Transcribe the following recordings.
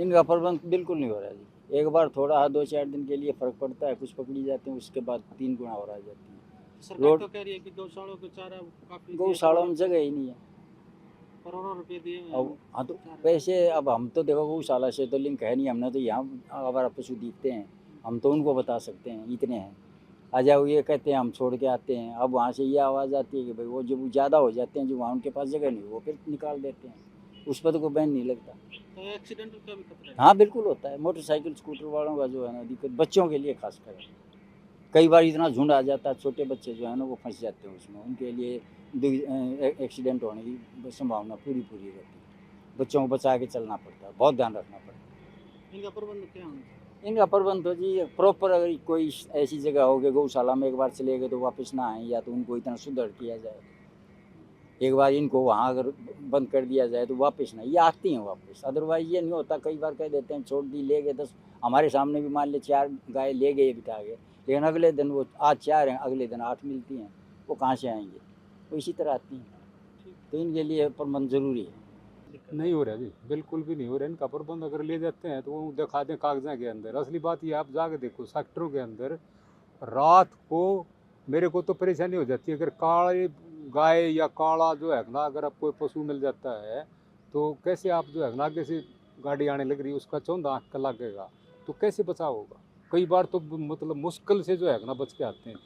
इनका प्रबंध बिल्कुल नहीं हो रहा जी। एक बार थोड़ा 2-4 दिन के लिए फ़र्क पड़ता है, कुछ पकड़ी जाते हैं, उसके बाद 3 गुना और आ जाती है। सरकार रोड तो कह रही है कि गौशालों को चारा काफी गौशाला में जगह ही नहीं है। करोड़ों रुपए दिए हैं अब हाँ, तो चारे के। पैसे अब हम तो देखो गौशाला से तो लिंक है नहीं, हमने तो यहाँ आवारा पशु दिखते हैं, हम तो उनको बता सकते हैं, इतने हैं। आ जाओ ये कहते हैं हम छोड़ के आते हैं, अब वहाँ से ये आवाज़ आती है कि भाई वो जब ज़्यादा हो जाते हैं, जो वहाँ उनके पास जगह नहीं, वो फिर निकाल देते हैं। उस पर तो कोई बैन नहीं लगता। तो एक्सीडेंट का भी खतरा है। हाँ, बिल्कुल होता है। मोटरसाइकिल, स्कूटर वालों का जो है ना दिक्कत, बच्चों के लिए ख़ासकर है। कई बार इतना झुंड आ जाता है, छोटे बच्चे जो है ना वो फँस जाते हैं उसमें, उनके लिए एक्सीडेंट होने की संभावना पूरी रहती है। बच्चों को बचा के चलना पड़ता है, बहुत ध्यान रखना पड़ता है। इनका प्रबंध क्या होना चाहिए? इनका प्रबंध तो जी प्रॉपर, अगर कोई ऐसी जगह हो कि गौशाला में एक बार चले गए तो वापस ना आएँ, या तो उनको इतना सुदृढ़ किया जाए। एक बार इनको वहाँ अगर बंद कर दिया जाए तो वापस ना, ये आती हैं वापस, अदरवाइज़ ये नहीं होता। कई बार कह देते हैं छोड़ दी, ले गए 10, हमारे सामने भी मान ले 4 गाय ले गए बिठा के, लेकिन अगले दिन वो आज 4 हैं, अगले दिन 8 मिलती हैं, वो कहाँ से आएँगे? वो इसी तरह आती हैं। तो इनके लिए प्रबंध ज़रूरी है। नहीं हो रहा जी, बिल्कुल भी नहीं हो रहा। इनका प्रबंध अगर ले जाते हैं तो वो दिखा दें कागज़ों के अंदर। असली बात ये आप जाके देखो सेक्टरों के अंदर रात को मेरे को तो परेशानी हो जाती है। अगर काले गाय या काला जो है ना, अगर आपको पशु मिल जाता है तो कैसे आप जो है ना, आगे से गाड़ी आने लग रही है, उसका चौंधा आँख का लगेगा तो कैसे बचाव होगा? कई बार तो मतलब मुश्किल से जो है ना बच के आते हैं।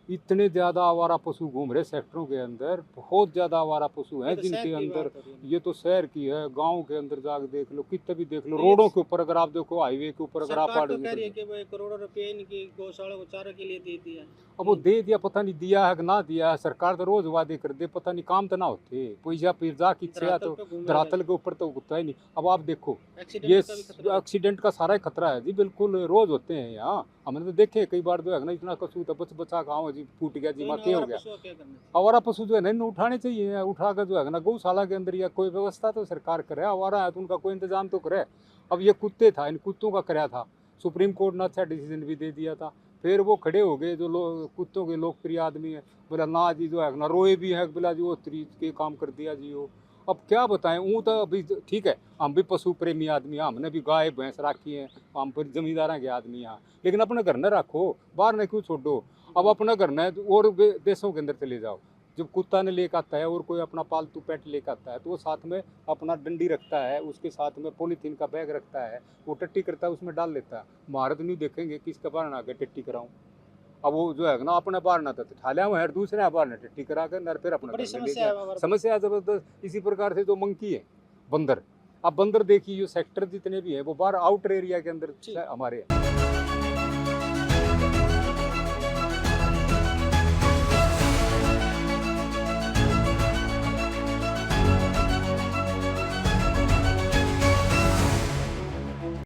इतने ज़्यादा आवारा पशु घूम रहे सेक्टरों के अंदर, बहुत ज़्यादा आवारा पशु हैं जिनके अंदर। ये तो शहर की है, गांव के अंदर जाके देख लो, कितने भी देख लो, रोडों के ऊपर अगर आप देखो, हाईवे के ऊपर अगर आप सरकार तो कह रही है कि भाई करोड़ों रुपए इनकी गौशाला को चारे के लिए दे दिया। अब वो दे दिया, पता नहीं दिया है कि ना दिया है। सरकार तो रोज वादे कर दे, पता नहीं काम तो ना होते। पैसा पिर्जा की इच्छा तो धरातल के ऊपर तो होता ही नहीं। अब आप देखो ये एक्सीडेंट का सारा ही खतरा है जी, बिल्कुल रोज होते हैं यहाँ। हमने तो देखे कई बार जो है ना, इतना कसूर था, बचा गाँव जी फूट गया जी, माँ क्या हो गया। आवारा पशु जो है ना इन्हें उठाने चाहिए, उठाकर जो है ना गौशाला के अंदर या कोई व्यवस्था तो सरकार करे। आवारा है तो उनका कोई इंतजाम तो करे। अब ये कुत्ते था, इन कुत्तों का कराया था, सुप्रीम कोर्ट ने अच्छा डिसीजन भी दे दिया था। फिर वो खड़े हो गए जो कुत्तों के लोकप्रिय आदमी है, बोला ना जी जो है ना रोए भी है, बोला जी वो तरीके काम कर दिया जी वो। अब क्या बताएं, वो तो अभी ठीक है, हम भी पशु प्रेमी आदमी हैं, हमने भी गाय भैंस रखी हैं, हम पर जमींदार के आदमी यहाँ, लेकिन अपने घर न रखो, बाहर न क्यों छोड़ो। अब अपना घर न और देशों के अंदर चले जाओ। जब कुत्ता ने लेकर आता है और कोई अपना पालतू पेट लेकर आता है तो वो साथ में अपना डंडी रखता है, उसके साथ में पॉलीथीन का बैग रखता है, वो टट्टी करता है उसमें डाल लेता है। महारत नहीं देखेंगे किसका बारना आगे टट्टी कराऊं। अब वो जो है ना अपना बारना था ठालिया हुआ है, दूसरे बारना टट्टी करा कर फिर अपना समस्या जबरदस्त। इसी प्रकार से जो मंकी है, बंदर, अब बंदर देखिए, जो सेक्टर जितने भी है वो बाहर आउटर एरिया के अंदर हमारे